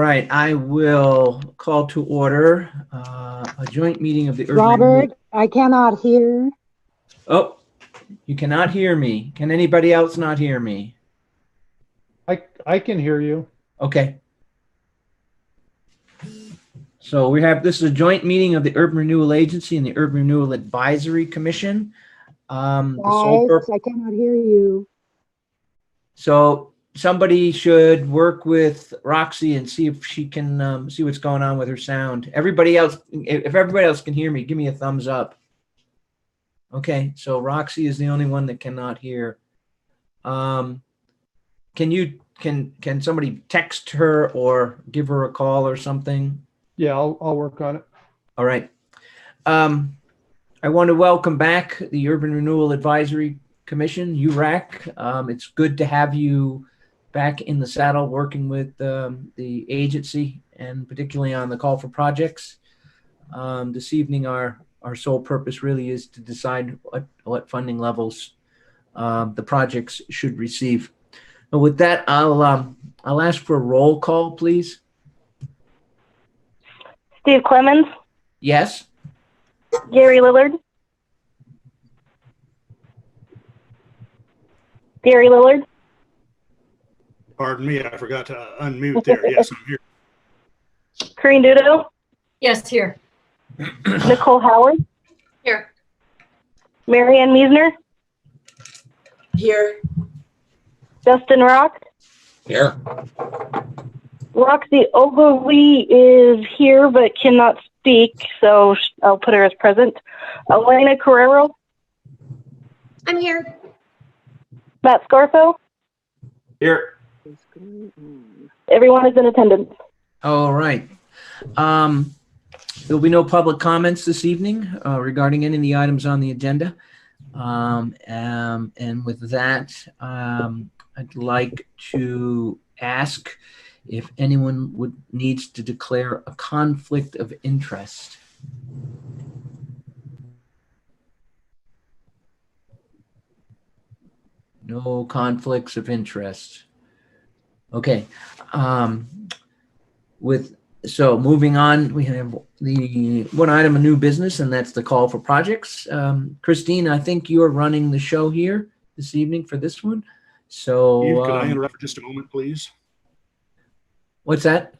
right, I will call to order a joint meeting of the urban. Robert, I cannot hear. Oh, you cannot hear me. Can anybody else not hear me? I can hear you. Okay. So this is a joint meeting of the Urban Renewal Agency and the Urban Renewal Advisory Commission. Guys, I cannot hear you. So somebody should work with Roxy and see if she can see what's going on with her sound. Everybody else, if everybody else can hear me, give me a thumbs up. Okay, so Roxy is the only one that cannot hear. Can somebody text her or give her a call or something? Yeah, I'll work on it. All right. I want to welcome back the Urban Renewal Advisory Commission, URAC. It's good to have you back in the saddle working with the agency and particularly on the call for projects. This evening, our sole purpose really is to decide what funding levels the projects should receive. And with that, I'll ask for a roll call, please. Steve Clemens. Yes. Gary Lillard. Gary Lillard. Pardon me, I forgot to unmute there. Yes, I'm here. Corinne Dudo. Yes, here. Nicole Howard. Here. Marianne Meisner. Here. Justin Rock. Here. Roxy Ogilvie is here but cannot speak, so I'll put her as present. Elena Carrero. I'm here. Matt Scarfo. Here. Everyone is in attendance. All right. There will be no public comments this evening regarding any of the items on the agenda. And with that, I'd like to ask if anyone needs to declare a conflict of interest. No conflicts of interest. Okay. So moving on, we have the one item of new business, and that's the call for projects. Christine, I think you are running the show here this evening for this one. So Steve, could I interrupt for just a moment, please? What's that?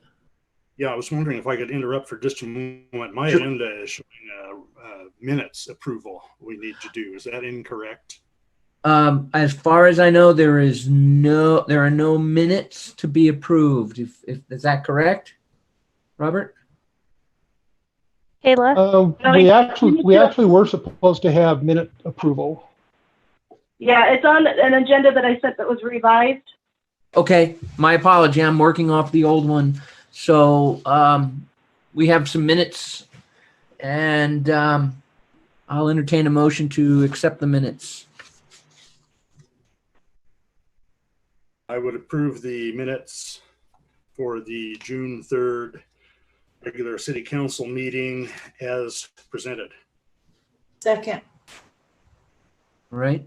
Yeah, I was wondering if I could interrupt for just a moment. My Sure. agenda is showing minutes approval we need to do. Is that incorrect? As far as I know, there are no minutes to be approved. Is that correct, Robert? Kayla? We actually were supposed to have minute approval. Yeah, it's on an agenda that I sent that was revised. Okay, my apology. I'm working off the old one. So we have some minutes, and I'll entertain a motion to accept the minutes. I would approve the minutes for the June 3rd regular city council meeting as presented. Second. All right.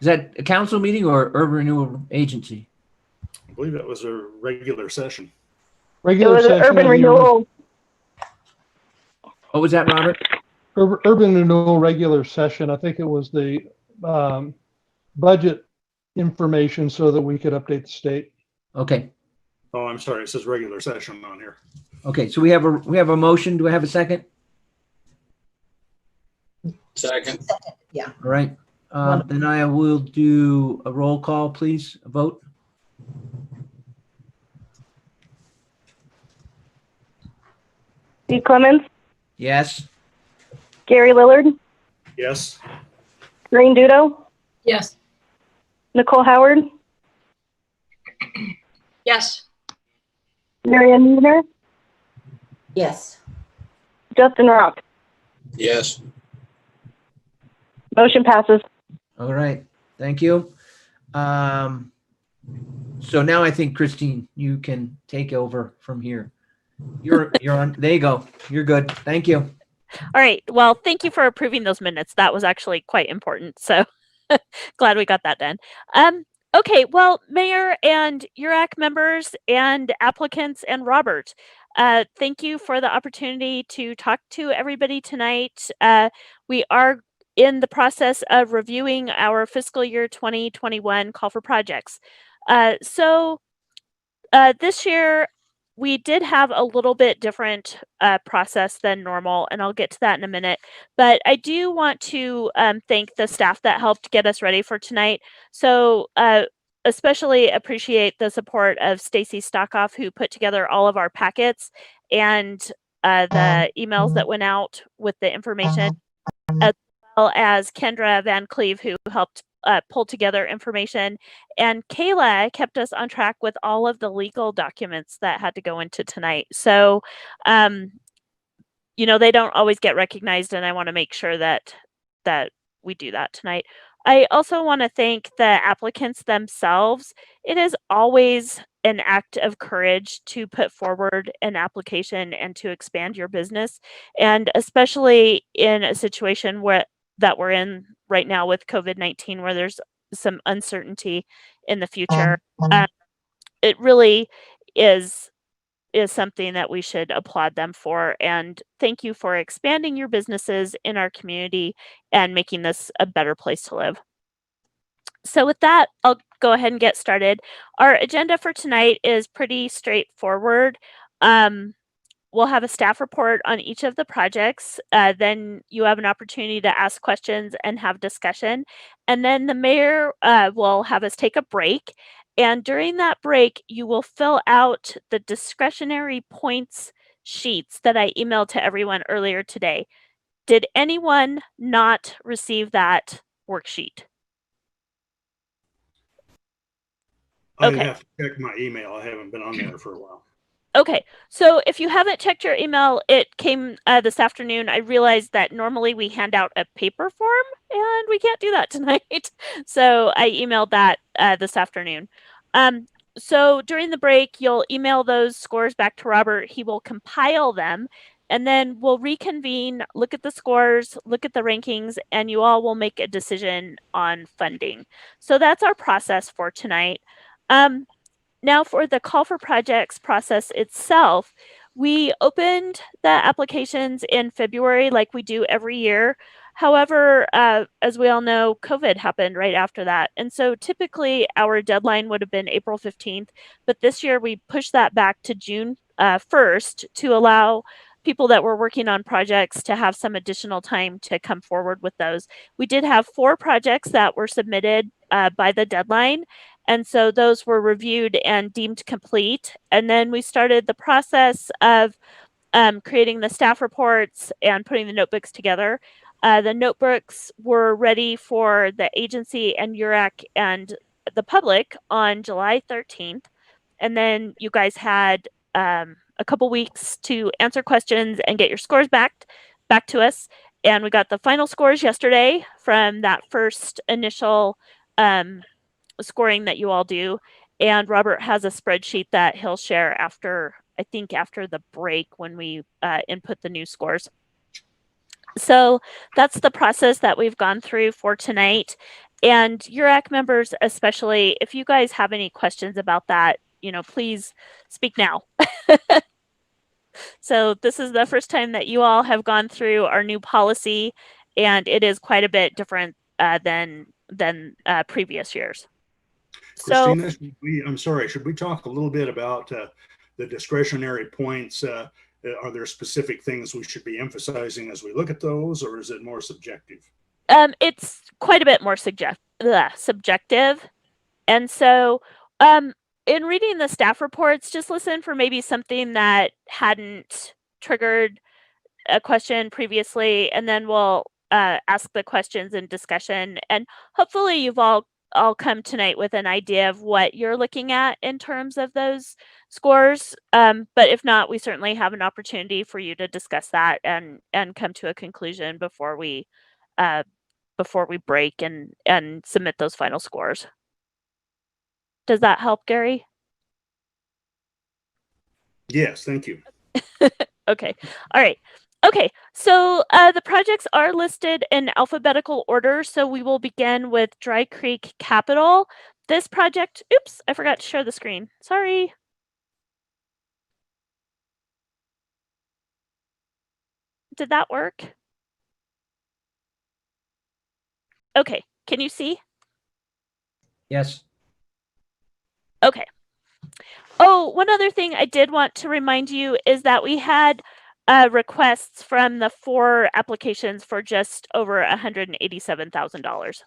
Is that a council meeting or urban renewal agency? I believe that was a regular session. It Regular was an session urban of the renewal. What was that, Robert? Urban renewal regular session. I think it was the budget information so that we could update the state. Okay. Oh, I'm sorry. It says regular session on here. Okay. So we have a motion. Do I have a second? Second. Yeah. All right. Then I will do a roll call, please. A vote. Steve Clemens. Yes. Gary Lillard. Yes. Corinne Dudo. Yes. Nicole Howard. Yes. Marianne Meisner. Yes. Justin Rock. Yes. Motion passes. All right. Thank you. So now I think, Christine, you can take over from here. You're on. There you go. You're good. Thank you. All right. Well, thank you for approving those minutes. That was actually quite important. So glad we got that done. Okay, well, Mayor and URAC members and applicants and Robert, thank you for the opportunity to talk to everybody tonight. We are in the process of reviewing our fiscal year 2021 call for projects. This year, we did have a little bit different process than normal, and I'll get to that in a minute. But I do want to thank the staff that helped get us ready for tonight. So especially appreciate the support of Stacy Stockoff, who put together all of our packets and the emails that went out with the information, as well as Kendra Van Cleve, who helped pull together information. And Kayla kept us on track with all of the legal documents that had to go into tonight. So, they don't always get recognized, and I want to make sure that we do that tonight. I also want to thank the applicants themselves. It is always an act of courage to put forward an application and to expand your business, and especially in a situation that we're in right now with COVID-19, where there's some uncertainty in the future. It really is something that we should applaud them for. And thank you for expanding your businesses in our community and making this a better place to live. So with that, I'll go ahead and get started. Our agenda for tonight is pretty straightforward. We'll have a staff report on each of the projects. Then you have an opportunity to ask questions and have discussion. And then the mayor will have us take a break. And during that break, you will fill out the discretionary points sheets that I emailed to everyone earlier today. Did anyone not receive that worksheet? I'd Okay. have to check my email. I haven't been on there for a while. Okay, so if you haven't checked your email, it came this afternoon. I realized that normally we hand out a paper form, and we can't do that tonight. So I emailed that this afternoon. So during the break, you'll email those scores back to Robert. He will compile them, and then we'll reconvene, look at the scores, look at the rankings, and you all will make a decision on funding. So that's our process for tonight. Now for the call for projects process itself, we opened the applications in February like we do every year. However, as we all know, COVID happened right after that. And so typically our deadline would have been April 15th, but this year we pushed that back to June 1st to allow people that were working on projects to have some additional time to come forward with those. We did have 4 projects that were submitted by the deadline. And so those were reviewed and deemed complete. And then we started the process of creating the staff reports and putting the notebooks together. The notebooks were ready for the agency and URAC and the public on July 13th. And then you guys had a couple weeks to answer questions and get your scores back to us. And we got the final scores yesterday from that first initial scoring that you all do. And Robert has a spreadsheet that he'll share after the break when we input the new scores. So that's the process that we've gone through for tonight. And URAC members, especially, if you guys have any questions about that, please speak now. So this is the first time that you all have gone through our new policy, and it is quite a bit different than previous years. So, Christina, I'm sorry, should we talk a little bit about the discretionary points? Are there specific things we should be emphasizing as we look at those, or is it more subjective? It's quite a bit more subjective. And so in reading the staff reports, just listen for maybe something that hadn't triggered a question previously, and then we'll ask the questions in discussion. And hopefully you've all come tonight with an idea of what you're looking at in terms of those scores. But if not, we certainly have an opportunity for you to discuss that and come to a conclusion before we break and submit those final scores. Does that help, Gary? Yes, thank you. Okay. All right. Okay, so the projects are listed in alphabetical order. So we will begin with Dry Creek Capital. this project, oops, I forgot to share the screen. Sorry. Did that work? Okay, can you see? Yes. Okay. Oh, one other thing I did want to remind you is that we had requests from the 4 applications for just over $187,000.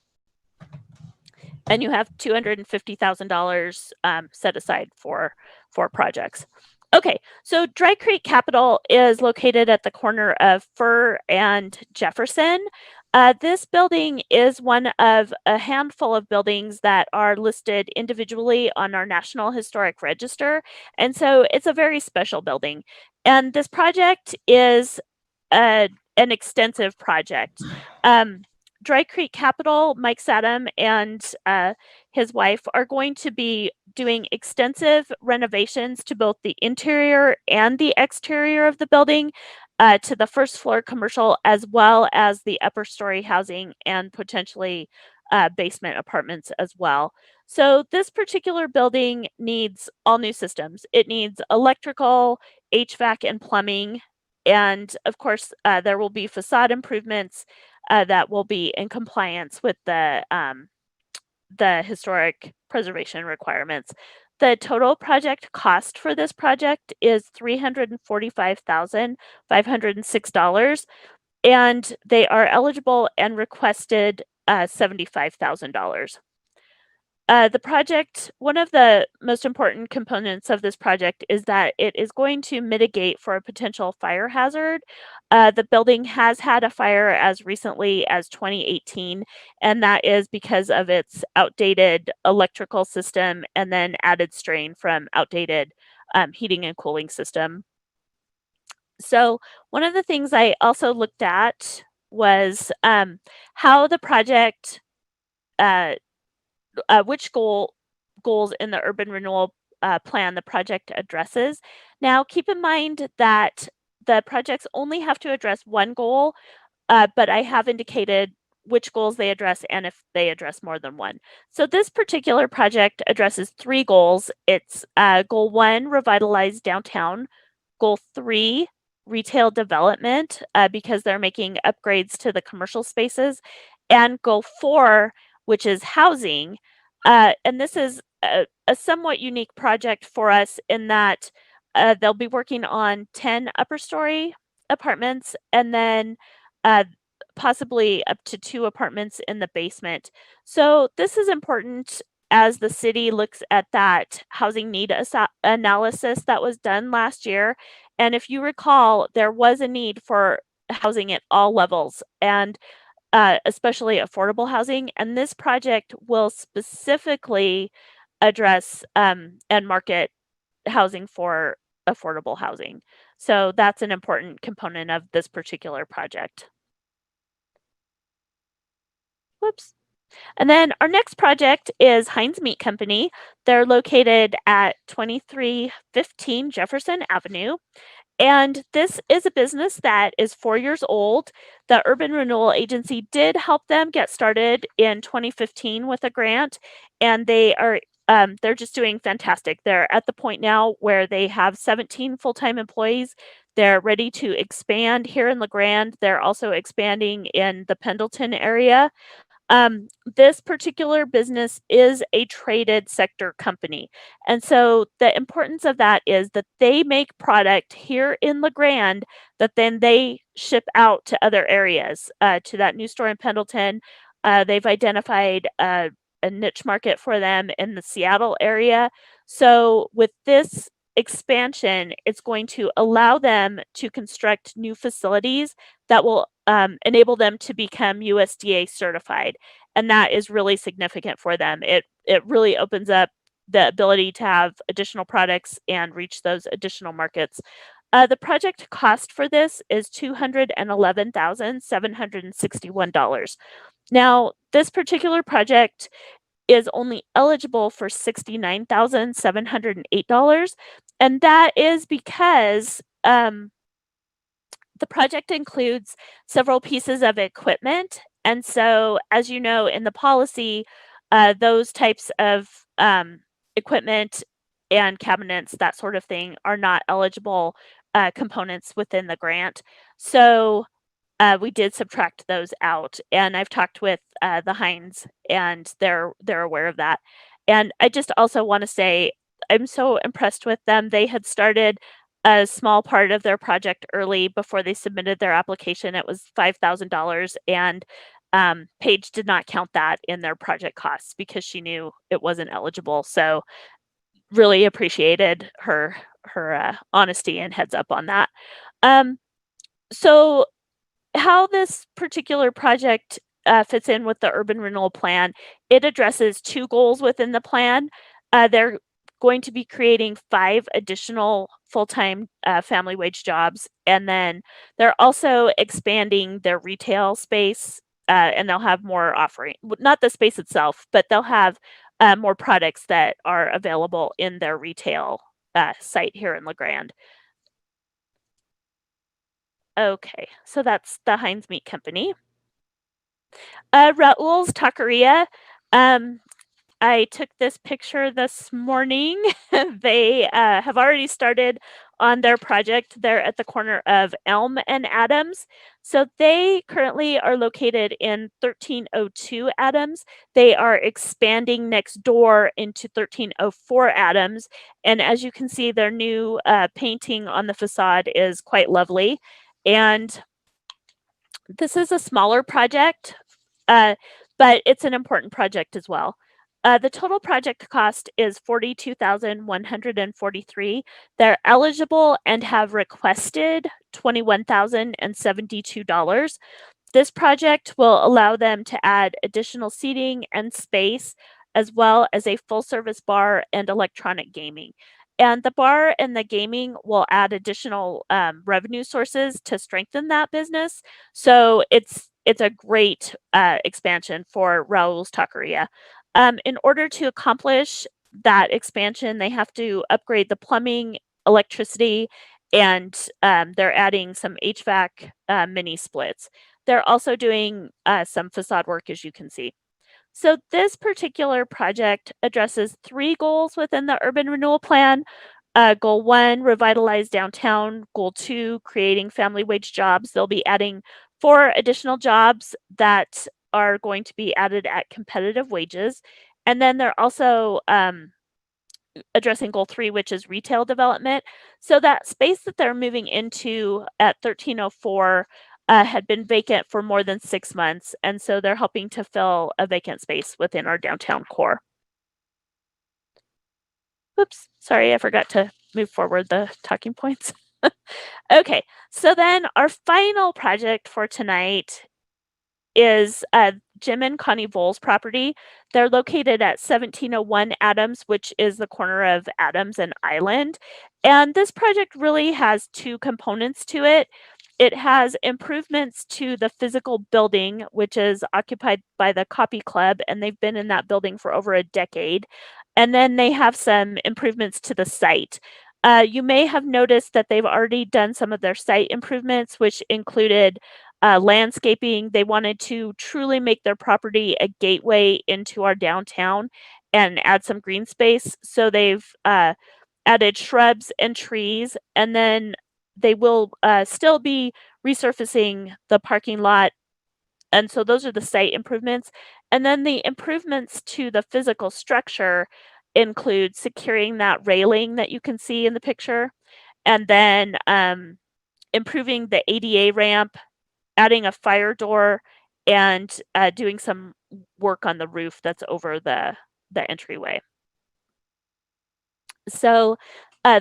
And you have $250,000 set aside for projects. Okay, so Dry Creek Capital is located at the corner of Fur and Jefferson. This building is one of a handful of buildings that are listed individually on our National Historic Register. And so it's a very special building. And this project is an extensive project. Dry Creek Capital, Mike Sadam and his wife are going to be doing extensive renovations to both the interior and the exterior of the building, to the first floor commercial, as well as the upper story housing and potentially basement apartments as well. So this particular building needs all new systems. It needs electrical, HVAC, and plumbing. And of course, there will be facade improvements that will be in compliance with the historic preservation requirements. The total project cost for this project is $345,506, and they are eligible and requested $75,000. The project, one of the most important components of this project is that it is going to mitigate for a potential fire hazard. The building has had a fire as recently as 2018, and that is because of its outdated electrical system and then added strain from outdated heating and cooling system. So one of the things I also looked at was how the project which goals in the urban renewal plan the project addresses. Now, keep in mind that the projects only have to address one goal, but I have indicated which goals they address and if they address more than one. So this particular project addresses 3 goals. It's goal 1, revitalize downtown. Goal 3, retail development, because they're making upgrades to the commercial spaces. And goal 4, which is housing. And this is a somewhat unique project for us in that they'll be working on 10 upper story apartments and then possibly up to 2 apartments in the basement. So this is important as the city looks at that housing need analysis that was done last year. And if you recall, there was a need for housing at all levels, and especially affordable housing. And this project will specifically address and market housing for affordable housing. So that's an important component of this particular project. Whoops. And then our next project is Heinz Meat Company. They're located at 2315 Jefferson Avenue. And this is a business that is 4 years old. The Urban Renewal Agency did help them get started in 2015 with a grant, and they're just doing fantastic. They're at the point now where they have 17 full-time employees. They're ready to expand here in La Grande. They're also expanding in the Pendleton area. This particular business is a traded sector company. And so the importance of that is that they make product here in La Grande that then they ship out to other areas, to that new store in Pendleton. They've identified a niche market for them in the Seattle area. So with this expansion, it's going to allow them to construct new facilities that will enable them to become USDA certified. And that is really significant for them. It really opens up the ability to have additional products and reach those additional markets. The project cost for this is $211,761. Now, this particular project is only eligible for $69,708. And that is because the project includes several pieces of equipment. And so, as you know, in the policy, those types of equipment and cabinets, that sort of thing, are not eligible components within the grant. So we did subtract those out, and I've talked with the Heinz, and they're aware of that. And I just also want to say I'm so impressed with them. They had started a small part of their project early before they submitted their application. It was $5,000, and Paige did not count that in their project costs because she knew it wasn't eligible. So really appreciated her honesty and heads up on that. So how this particular project fits in with the urban renewal plan, it addresses 2 goals within the plan. They're going to be creating 5 additional full-time family wage jobs, and then they're also expanding their retail space, and they'll have more offering, not the space itself, but they'll have more products that are available in their retail site here in La Grande. Okay, so that's the Heinz Meat Company. Raoul's Taqueria. I took this picture this morning. They have already started on their project. They're at the corner of Elm and Adams. So they currently are located in 1302 Adams. They are expanding next door into 1304 Adams. And as you can see, their new painting on the facade is quite lovely. And this is a smaller project, but it's an important project as well. The total project cost is $42,143. They're eligible and have requested $21,072. This project will allow them to add additional seating and space, as well as a full-service bar and electronic gaming. And the bar and the gaming will add additional revenue sources to strengthen that business. So it's a great expansion for Raoul's Taqueria. In order to accomplish that expansion, they have to upgrade the plumbing, electricity, and they're adding some HVAC mini splits. They're also doing some facade work, as you can see. So this particular project addresses 3 goals within the urban renewal plan. Goal 1, revitalize downtown. Goal 2, creating family wage jobs. They'll be adding 4 additional jobs that are going to be added at competitive wages. And then they're also addressing goal 3, which is retail development. So that space that they're moving into at 1304 had been vacant for more than 6 months. And so they're helping to fill a vacant space within our downtown core. Oops, sorry, I forgot to move forward the talking points. Okay, so then our final project for tonight is Jim and Connie Voll's property. They're located at 1701 Adams, which is the corner of Adams and Island. And this project really has 2 components to it. It has improvements to the physical building, which is occupied by the Copy Club, and they've been in that building for over a decade. And then they have some improvements to the site. You may have noticed that they've already done some of their site improvements, which included landscaping. They wanted to truly make their property a gateway into our downtown and add some green space. So they've added shrubs and trees, and then they will still be resurfacing the parking lot. And so those are the site improvements. And then the improvements to the physical structure include securing that railing that you can see in the picture, and then improving the ADA ramp, adding a fire door, and doing some work on the roof that's over the entryway. So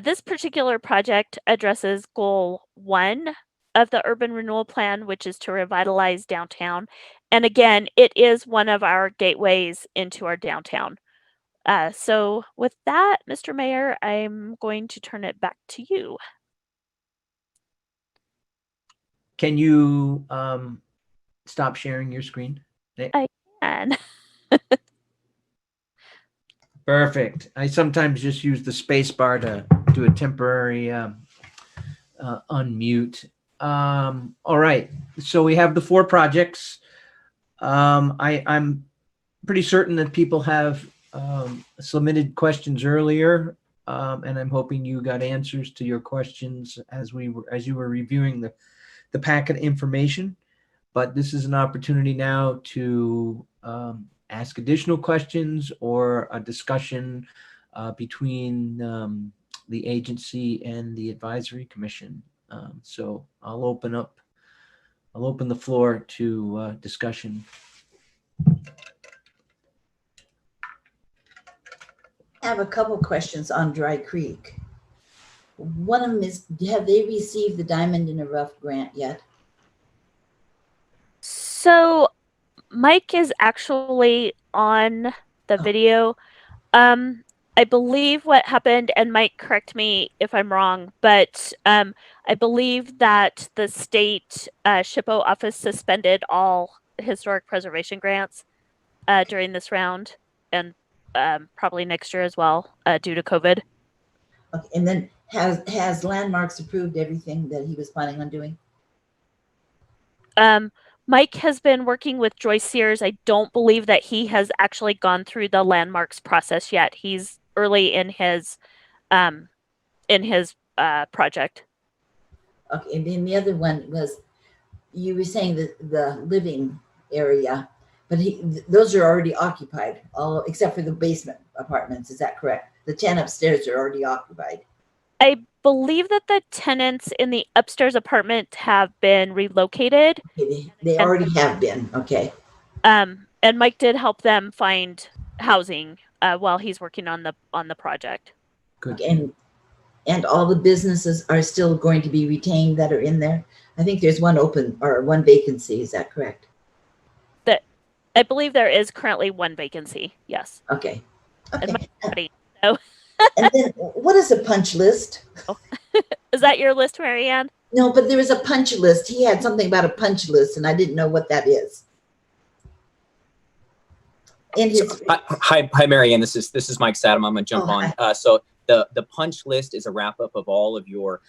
this particular project addresses goal 1 of the urban renewal plan, which is to revitalize downtown. And again, it is one of our gateways into our downtown. So with that, Mr. Mayor, I'm going to turn it back to you. Can you stop sharing your screen? I can. Perfect. I sometimes just use the space bar to do a temporary unmute. All right. So we have the 4 projects. I'm pretty certain that people have submitted questions earlier, and I'm hoping you got answers to your questions as you were reviewing the packet information. But this is an opportunity now to ask additional questions or a discussion between the agency and the advisory commission. So I'll open the floor to discussion. I have a couple questions on Dry Creek. One of them is, have they received the Diamond in the Rough grant yet? So Mike is actually on the video. I believe what happened, and Mike, correct me if I'm wrong, but I believe that the state SHPO office suspended all historic preservation grants during this round, and probably next year as well, due to COVID. Okay, and then has Landmarks approved everything that he was planning on doing? Mike has been working with Joyce Sears. I don't believe that he has actually gone through the Landmarks process yet. He's early in his project. Okay, and then the other one was, you were saying that the living area, but those are already occupied, all except for the basement apartments. Is that correct? The 10 upstairs are already occupied. I believe that the tenants in the upstairs apartment have been relocated. Okay, they already have been. Okay. And Mike did help them find housing while he's working on the project. Good. Okay, and all the businesses are still going to be retained that are in there. I think there's one open or one vacancy. Is that correct? I believe there is currently one vacancy. Yes. Okay. And Okay. Mike's ready, so. And then what is a punch list? Is that your list, Marianne? No, but there was a punch list. He had something about a punch list, and I didn't know what that is. In his Hi, Marianne. This is Mike Sadam. I'm gonna jump on. So the punch list is a wrap up of all of your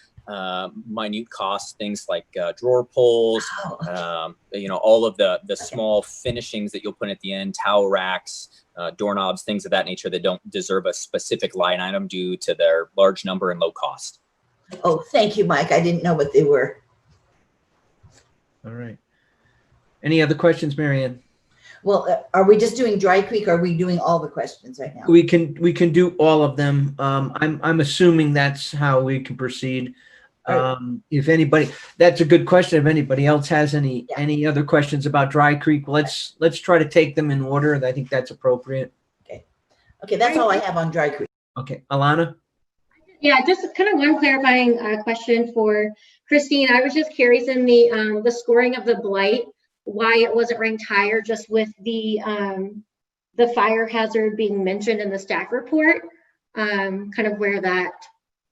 minute costs, things like drawer pulls, all of the small finishings that you'll put at the end, towel racks, doorknobs, things of that nature that don't deserve a specific line item due to their large number and low cost. Oh, thank you, Mike. I didn't know what they were. All right. Any other questions, Marianne? Well, are we just doing Dry Creek? Or are we doing all the questions right now? We can do all of them. I'm assuming that's how we can proceed. If anybody, that's a good question. If anybody else has any other questions about Dry Creek, let's try to take them in order. I think that's appropriate. Okay, that's all I have on Dry Creek. Okay, Alana. Yeah, just kind of one clarifying question for Christine. I was just curious in the scoring of the blight, why it wasn't ranked higher, just with the fire hazard being mentioned in the staff report, kind of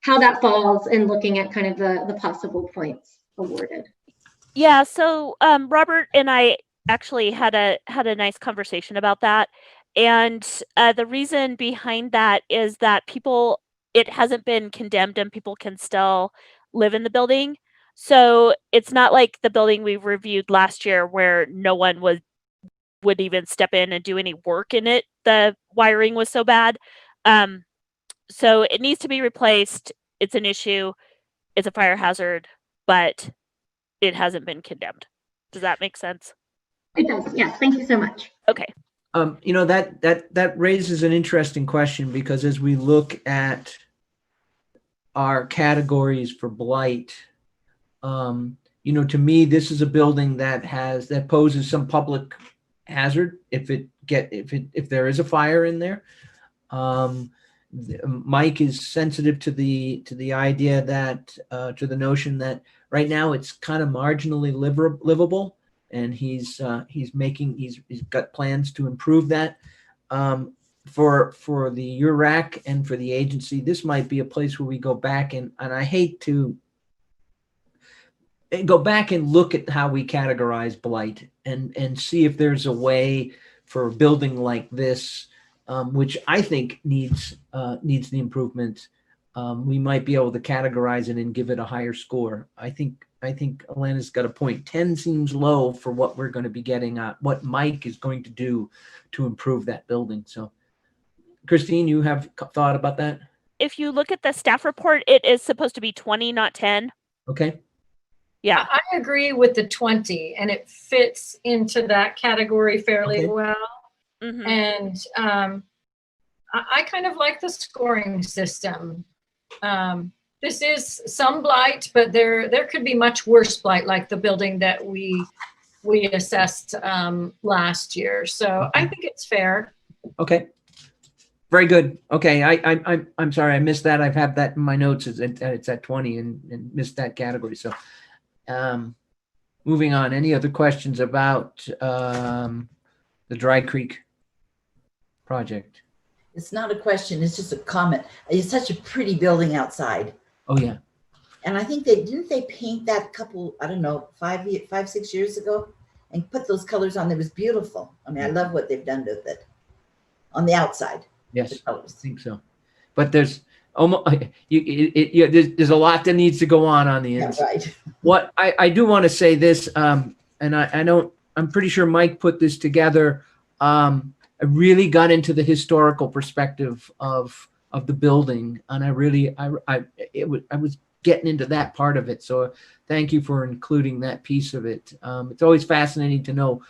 how that falls and looking at kind of the possible points awarded. Yeah, so Robert and I actually had a nice conversation about that. And the reason behind that is that it hasn't been condemned and people can still live in the building. So it's not like the building we reviewed last year where no one would even step in and do any work in it. The wiring was so bad. So it needs to be replaced. It's an issue. It's a fire hazard, but it hasn't been condemned. Does that make sense? It does. Yes. Thank you so much. Okay. That raises an interesting question, because as we look at our categories for blight, to me, this is a building that poses some public hazard if there is a fire in there. Mike is sensitive to the idea that to the notion that right now it's kind of marginally livable, and he's got plans to improve that. For the URAC and for the agency, this might be a place where we go back and I hate to go back and look at how we categorize blight and see if there's a way for a building like this, which I think needs the improvement. We might be able to categorize it and give it a higher score. I think I think Elena's got a point. 10 seems low for what we're going to be getting at, what Mike is going to do to improve that building. So, Christine, you have thought about that? If you look at the staff report, it is supposed to be 20, not 10. Okay. Yeah. I agree with the 20, and it fits into that category fairly Okay. well. Mhm. And I kind of like the scoring system. This is some blight, but there could be much worse blight, like the building that we assessed last year. So I think it's fair. Okay. Very good. Okay. I'm sorry. I missed that. I've had that in my notes. It's at 20 and missed that category. So, moving on. Any other questions about the Dry Creek project? It's not a question, it's just a comment. It's such a pretty building outside. Oh yeah. And I think didn't they paint that couple, I don't know, 6 years ago and put those colors on. It was beautiful. I mean, I love what they've done with it on the outside. Yes, I think so. But there's almost there's a lot that needs to go on the inside. Yeah, right. What I do want to say this, and I know I'm pretty sure Mike put this together. I really got into the historical perspective of the building, and I was getting into that part of it. So thank you for including that piece of it. It's always fascinating to know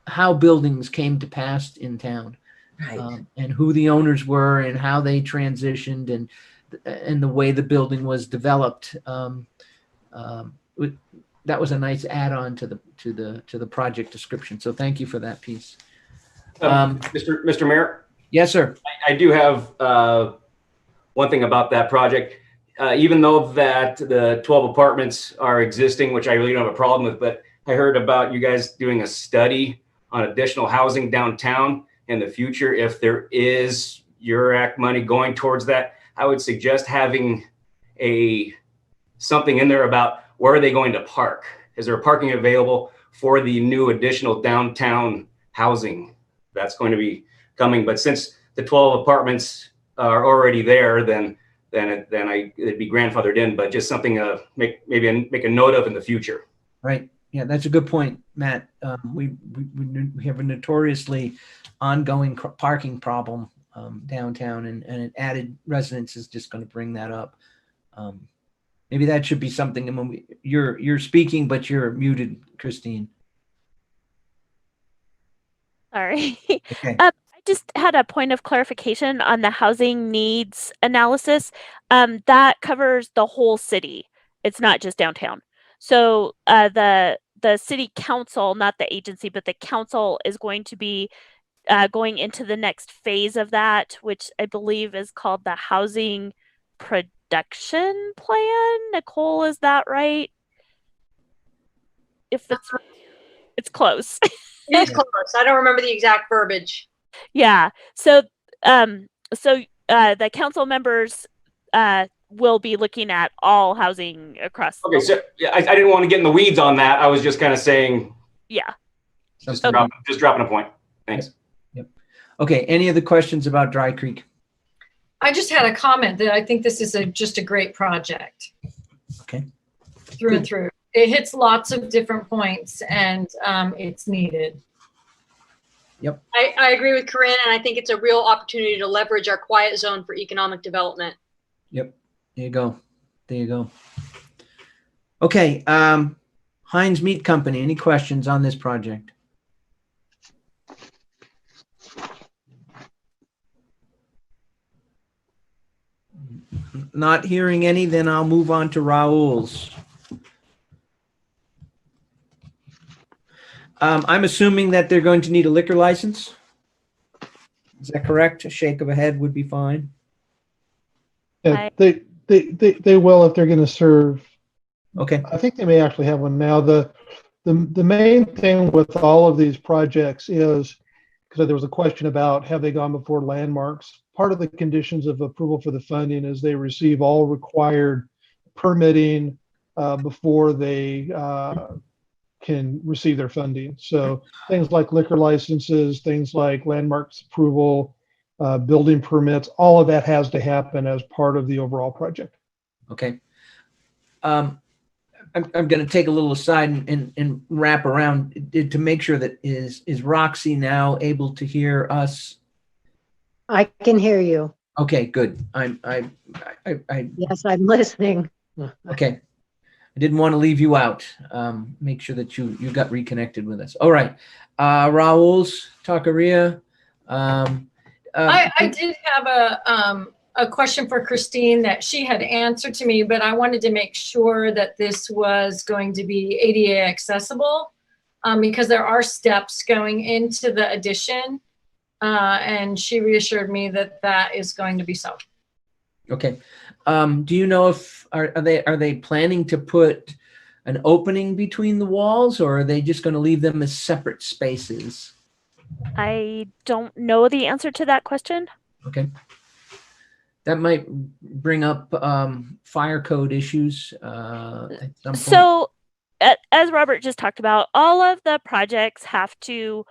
how buildings came to pass in town, Right. and who the owners were and how they transitioned and the way the building was developed. That was a nice add-on to the project description. So thank you for that piece. Mr. Mayor? Yes, sir. I do have one thing about that project. Even though that the 12 apartments are existing, which I really don't have a problem with, but I heard about you guys doing a study on additional housing downtown in the future. If there is URAC money going towards that, I would suggest having something in there about where are they going to park? Is there parking available for the new additional downtown housing that's going to be coming? But since the 12 apartments are already there, then it'd be grandfathered in, but just something make a note of in the future. Right. Yeah, that's a good point, Matt. We have a notoriously ongoing parking problem downtown, and an added residence is just going to bring that up. Maybe that should be something. And when you're speaking, but you're muted, Christine. Sorry. Okay. I just had a point of clarification on the housing needs analysis. That covers the whole city. It's not just downtown. So the city council, not the agency, but the council is going to be going into the next phase of that, which I believe is called the housing production plan. Nicole, is that right? If it's close. It's close. I don't remember the exact verbiage. Yeah. So the council members will be looking at all housing across. Okay, so I didn't want to get in the weeds on that. I was just kind of saying. Yeah. Just dropping a point. Thanks. Yep. Okay. Any other questions about Dry Creek? I just had a comment that I think this is just a great project. Okay. Through and through. It hits lots of different points, and it's needed. Yep. I agree with Corinne, and I think it's a real opportunity to leverage our quiet zone for economic development. Yep. There you go. There you go. Okay. Heinz Meat Company. Any questions on this project? Not hearing any, then I'll move on to Raoul's. I'm assuming that they're going to need a liquor license. Is that correct? A shake of a head would be fine. Yeah, they will if they're going to serve. Okay. I think they may actually have one now. The main thing with all of these projects is, because there was a question about have they gone before landmarks. Part of the conditions of approval for the funding is they receive all required permitting before they can receive their funding. So things like liquor licenses, things like landmarks approval, building permits, all of that has to happen as part of the overall project. Okay. I'm going to take a little aside and wrap around to make sure that is Roxy now able to hear us? I can hear you. Okay, good. Yes, I'm listening. Okay. I didn't want to leave you out. Make sure that you got reconnected with us. All right. Raul's Taqueria. I did have a question for Christine that she had answered to me, but I wanted to make sure that this was going to be ADA accessible because there are steps going into the addition. And she reassured me that that is going to be so. Okay. Do you know if are they planning to put an opening between the walls, or are they just going to leave them as separate spaces? I don't know the answer to that question. Okay. That might bring up fire code issues at some point. So, as Robert just talked about, all of the projects have to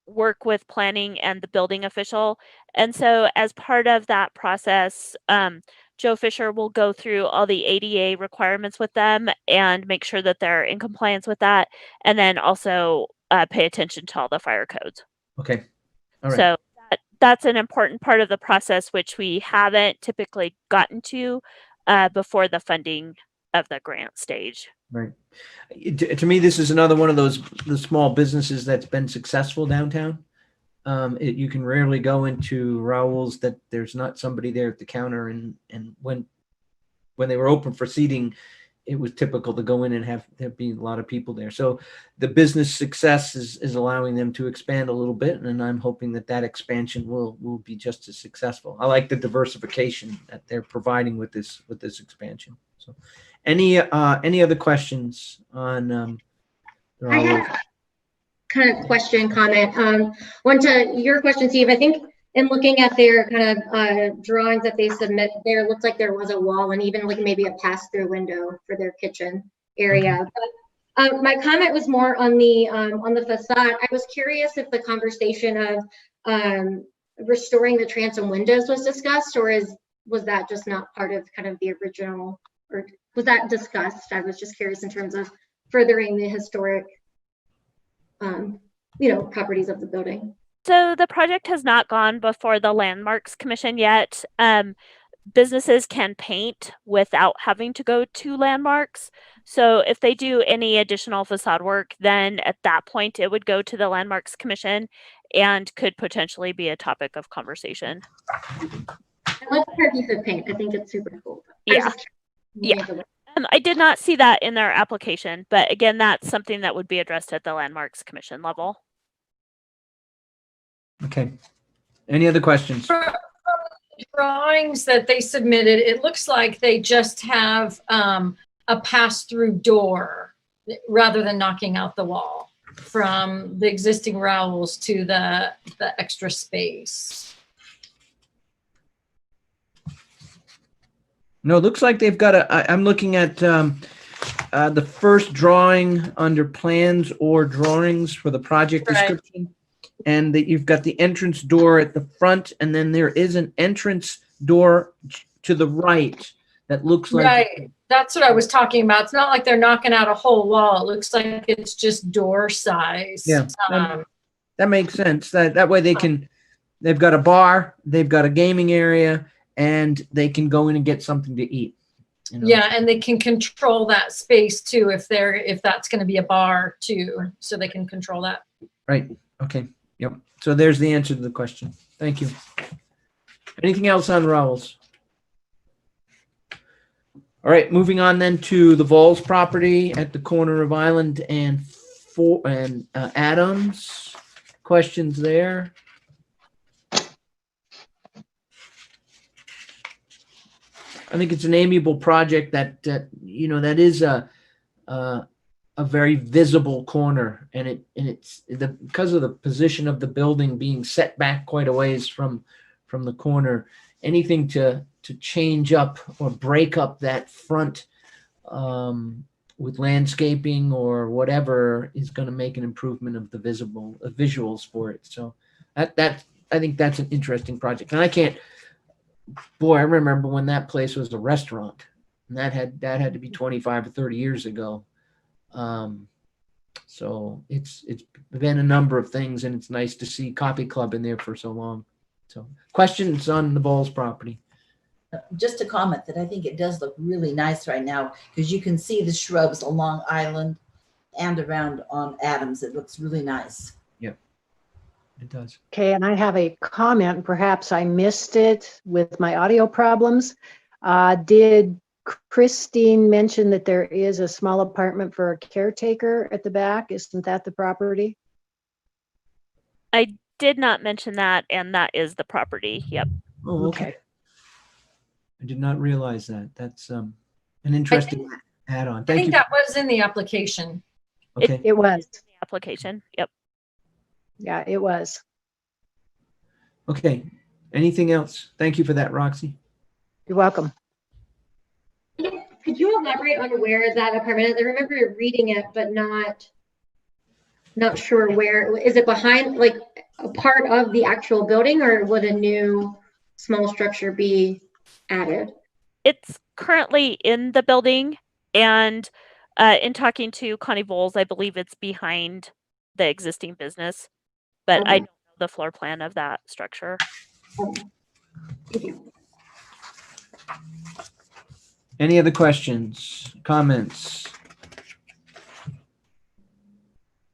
work with planning and the building official. And so as part of that process, Joe Fisher will go through all the ADA requirements with them and make sure that they're in compliance with that. And then also pay attention to all the fire codes. Okay. All right. So that's an important part of the process, which we haven't typically gotten to before the funding of the grant stage. Right. To me, this is another one of the small businesses that's been successful downtown. You can rarely go into Raoul's that there's not somebody there at the counter, and when they were open for seating, it was typical to go in and have there be a lot of people there. So the business success is allowing them to expand a little bit, and I'm hoping that expansion will be just as successful. I like the diversification that they're providing with this expansion. So any other questions on I have kind of question, comment. One to your question, Steve. I think in looking at their kind of drawings that they submit there, it looks like there was a wall and even like maybe a pass-through window for their kitchen area. But my comment was more on the facade. I was curious if the conversation of restoring the transom windows was discussed, or was that just not part of kind of the original, or was that discussed? I was just curious in terms of furthering the historic properties of the building. So the project has not gone before the Landmarks Commission yet. Businesses can paint without having to go to landmarks. So if they do any additional facade work, then at that point it would go to the Landmarks Commission and could potentially be a topic of conversation. I love the piece of paint. I think it's super cool. Yeah. I did not see that in their application, but again, that's something that would be addressed at the Landmarks Commission level. Okay. Any other questions? From the drawings that they submitted, it looks like they just have a pass-through door rather than knocking out the wall from the existing Raoul's to the extra space. No, it looks like they've got I'm looking at the first drawing under plans or drawings for the project description. And that you've got the entrance door at the front, and then there is an entrance door to the right that looks like. Right. That's what I was talking about. It's not like they're knocking out a whole wall. It looks like it's just door size. Yeah. That makes sense. That way they've got a bar, they've got a gaming area, and they can go in and get something to eat. You know? Yeah, and they can control that space too if that's going to be a bar too, so they can control that. Right. Okay. Yep. So there's the answer to the question. Thank you. Anything else on Raoul's? All right, moving on then to the Vols property at the corner of Island and Adams. Questions there? I think it's an amiable project that that is a very visible corner, and it's because of the position of the building being set back quite a ways from the corner. Anything to change up or break up that front with landscaping or whatever is going to make an improvement of the visuals for it. So that I think that's an interesting project. And I remember when that place was a restaurant. And that had to be 25 or 30 years ago. So it's been a number of things, and it's nice to see Copy Club in there for so long. So questions on the Bowles property? Just a comment that I think it does look really nice right now because you can see the shrubs along Island and around on Adams. It looks really nice. Yep, it does. Okay, and I have a comment. Perhaps I missed it with my audio problems. Did Christine mention that there is a small apartment for a caretaker at the back? Isn't that the property? I did not mention that, and that is the property. Yep. Oh, okay. I did not realize that. That's an interesting add-on. I Thank think you. that was in the application. Okay. It was. Application. Yep. Yeah, it was. Okay. Anything else? Thank you for that, Roxy. You're welcome. Could you elaborate on where that apartment is? I remember reading it, but not sure where. Is it behind, like a part of the actual building, or would a new small structure be added? It's currently in the building, and in talking to Connie Bowles, I believe it's behind the existing business, but I don't know the floor plan of that structure. Thank you. Any other questions, comments?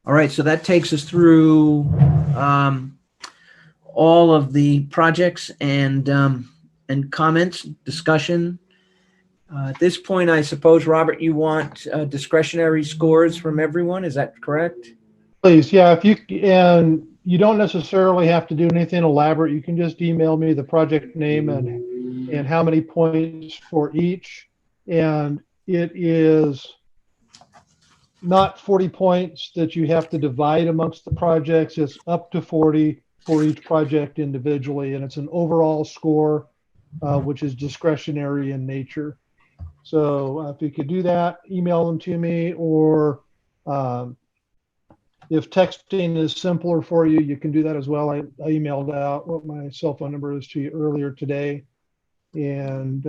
All right, so that takes us through all of the projects and comments, discussion. At this point, I suppose, Robert, you want discretionary scores from everyone. Is that correct? Please, yeah. If you and you don't necessarily have to do anything elaborate. You can just email me the project name and how many points for each. And it is not 40 points that you have to divide amongst the projects. It's up to 40 for each project individually, and it's an overall score, which is discretionary in nature. So if you could do that, email them to me, or if texting is simpler for you, you can do that as well. I emailed out what my cell phone number is to you earlier today. And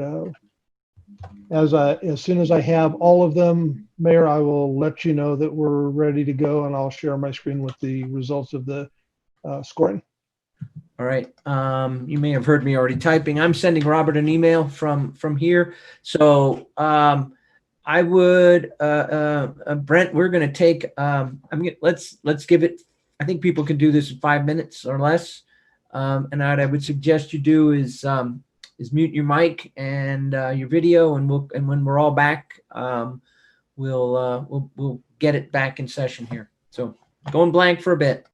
as soon as I have all of them, Mayor, I will let you know that we're ready to go, and I'll share my screen with the results of the scoring. All right. You may have heard me already typing. I'm sending Robert an email from here. So I would, Brent, we're going to take. Let's give it. I think people can do this in 5 minutes or less. And what I would suggest you do is mute your mic and your video, and when we're all back, we'll get it back in session here. So going blank for a bit.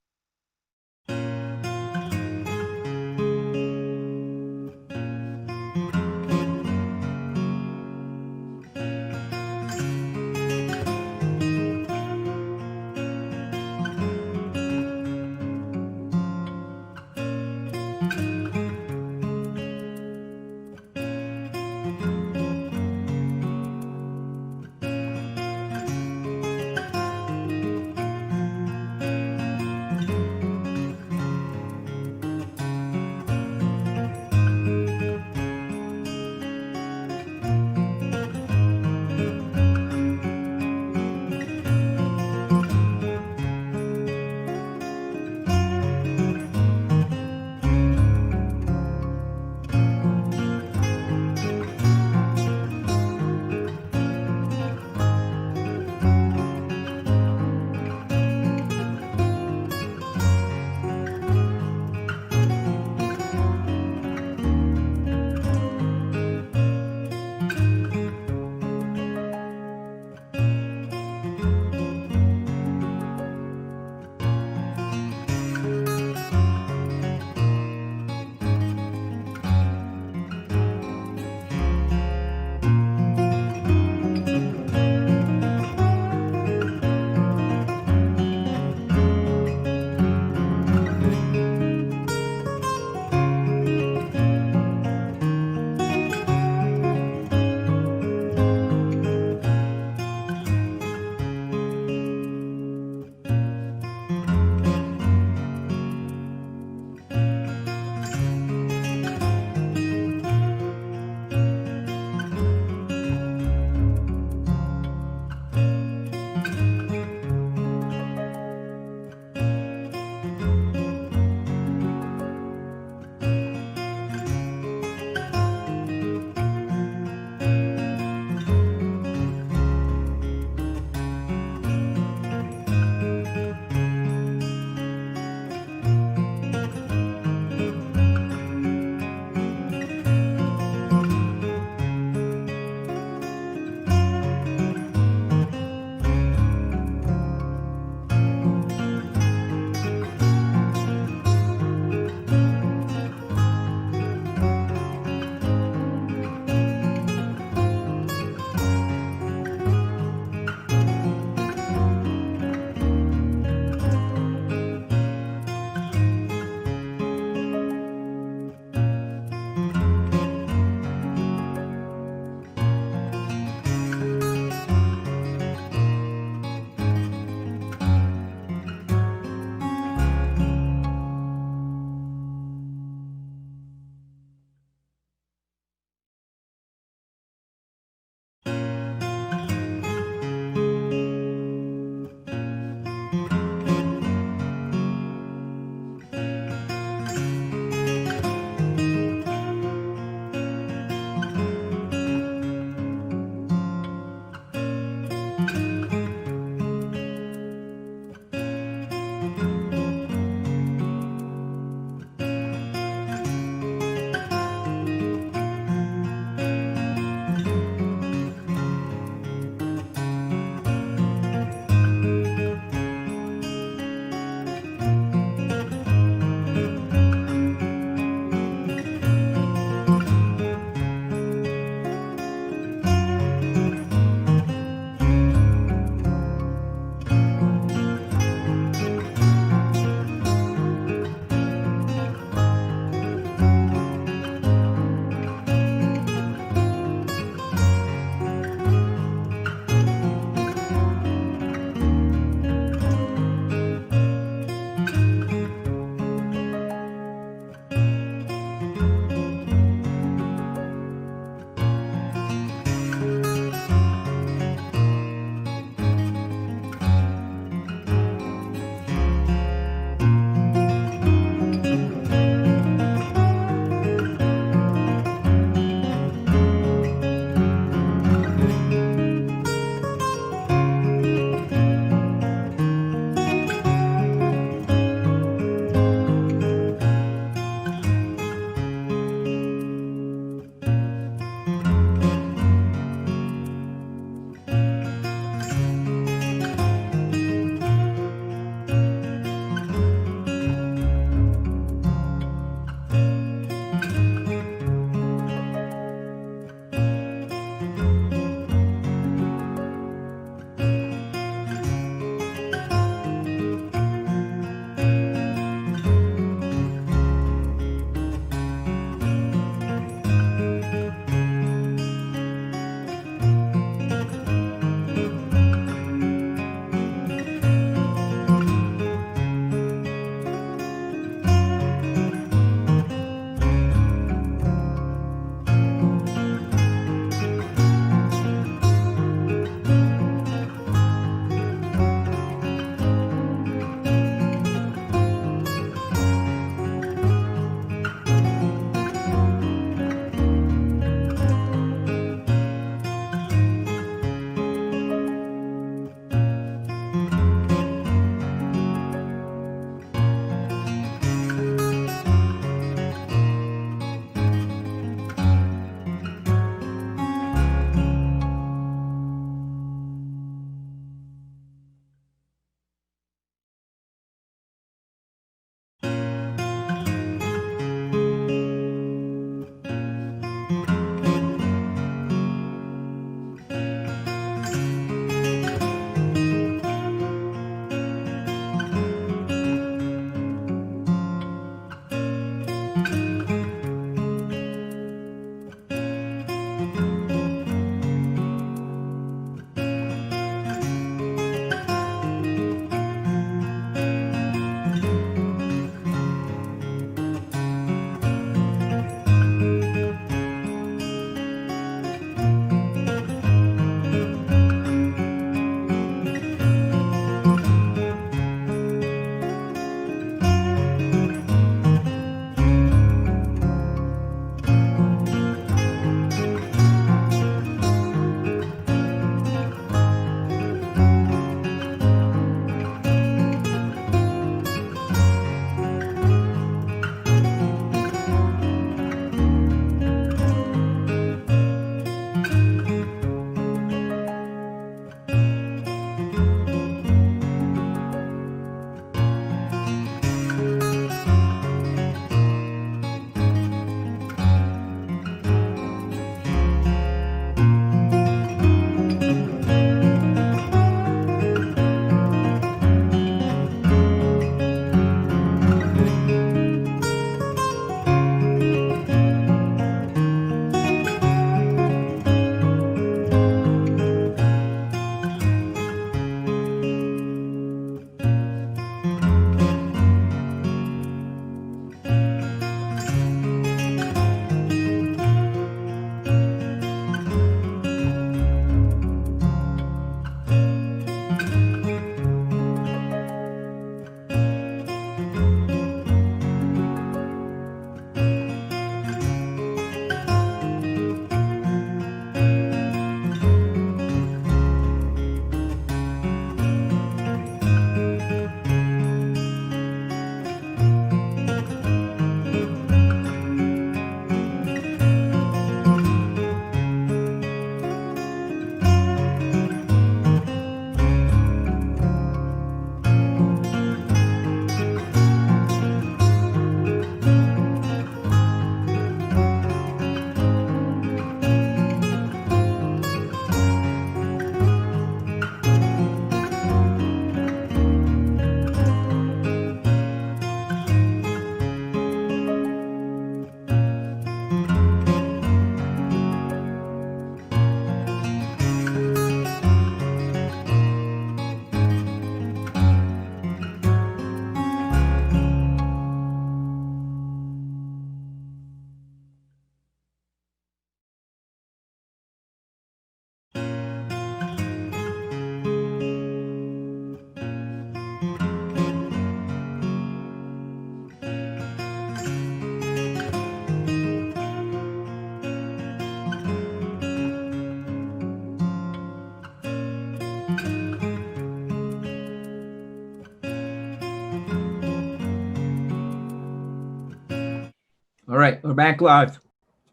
All right, we're back live.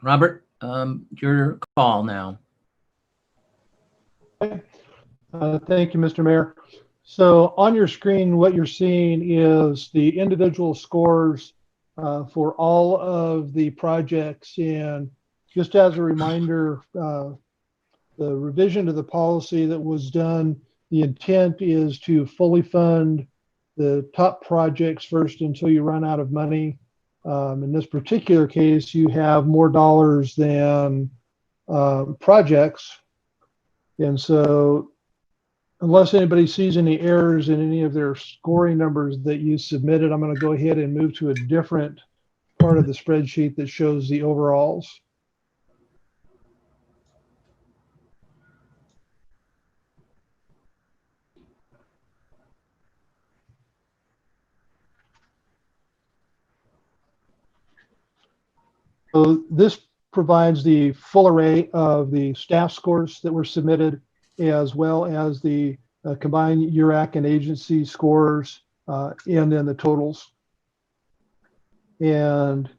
Robert, your call now. Thank you, Mr. Mayor. So on your screen, what you're seeing is the individual scores for all of the projects. And just as a reminder, the revision to the policy that was done, the intent is to fully fund the top projects first until you run out of money. In this particular case, you have more dollars than projects. And so unless anybody sees any errors in any of their scoring numbers that you submitted, I'm going to go ahead and move to a different part of the spreadsheet that shows the overalls. So this provides the full array of the staff scores that were submitted, as well as the combined URAC and agency scores, and then the totals. And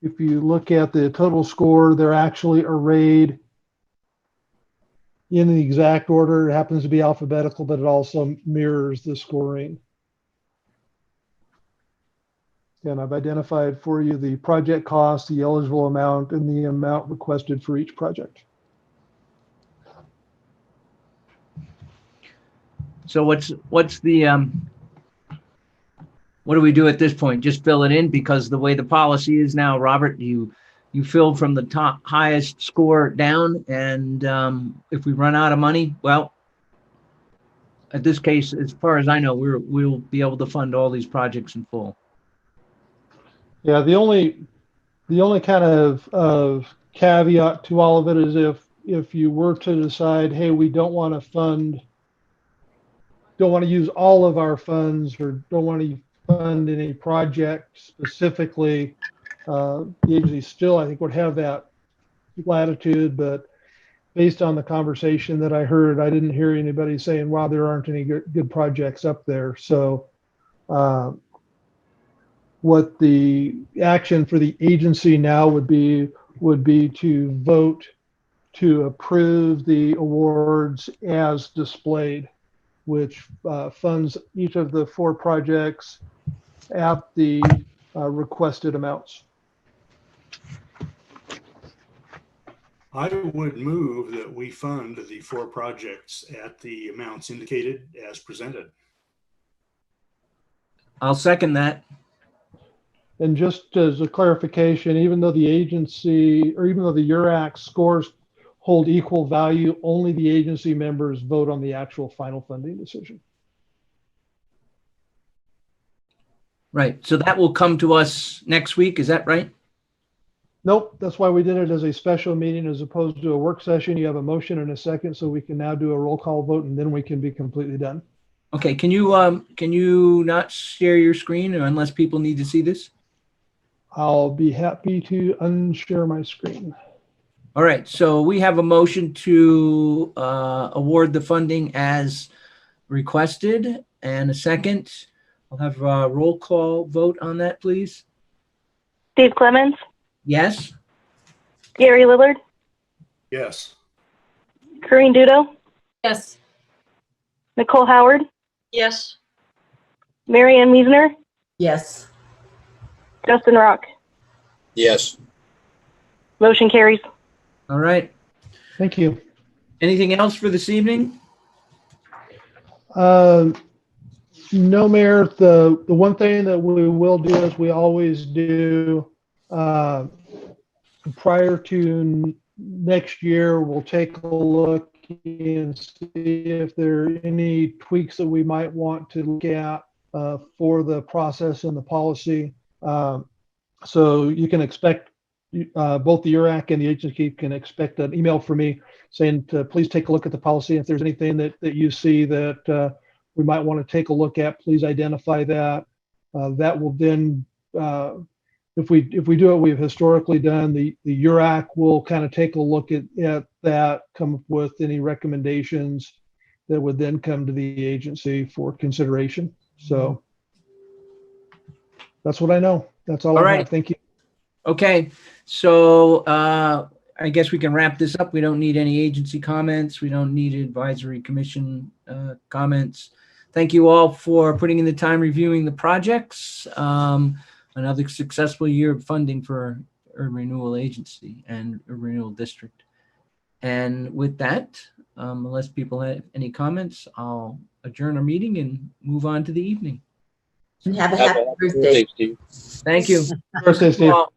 if you look at the total score, they're actually arrayed in the exact order. It happens to be alphabetical, but it also mirrors the scoring. And I've identified for you the project cost, the eligible amount, and the amount requested for each project. So what's the what do we do at this point? Just fill it in, because the way the policy is now, Robert, you fill from the top highest score down, and if we run out of money, well, at this case, as far as I know, we'll be able to fund all these projects in full. Yeah, the only kind of caveat to all of it is if you were to decide, hey, we don't want to use all of our funds, or don't want to fund any project specifically, the agency still, I think, would have that latitude. But based on the conversation that I heard, I didn't hear anybody saying, wow, there aren't any good projects up there. So what the action for the agency now would be to vote to approve the awards as displayed, which funds each of the 4 projects at the requested amounts. I would move that we fund the 4 projects at the amounts indicated as presented. I'll second that. And just as a clarification, even though the agency, or even though the URAC scores hold equal value, only the agency members vote on the actual final funding decision. Right. So that will come to us next week. Is that right? Nope. That's why we did it as a special meeting as opposed to a work session. You have a motion and a second, so we can now do a roll call vote, and then we can be completely done. Okay. Can you not share your screen, or unless people need to see this? I'll be happy to unshare my screen. All right. So we have a motion to award the funding as requested, and a second. I'll have a roll call vote on that, please. Steve Clemens, Yes. Gary Lillard, Yes. Corinne Dudo, Yes. Nicole Howard, Yes. Marianne Miesner, Yes. Justin Rock. Yes. Motion carries. All right. Thank you. Anything else for this evening? No, Mayor. The one thing that we will do, as we always do, prior to next year, we'll take a look and see if there are any tweaks that we might want to look at for the process and the policy. So you can expect, both the URAC and the agency can expect an email from me saying to please take a look at the policy. If there's anything that you see that we might want to take a look at, please identify that. That will then, if we do what we've historically done, the URAC will kind of take a look at that, come up with any recommendations that would then come to the agency for consideration. So that's what I know. That's all I right. have. Thank you. Okay, so I guess we can wrap this up. We don't need any agency comments. We don't need advisory commission comments. Thank you all for putting in the time reviewing the projects. Another successful year of funding for Urban Renewal Agency and Urban Renewal District. And with that, unless people have any comments, I'll adjourn our meeting and move on to the evening. And have a happy birthday. Steve. Thank you. Birthday, Steve. Well,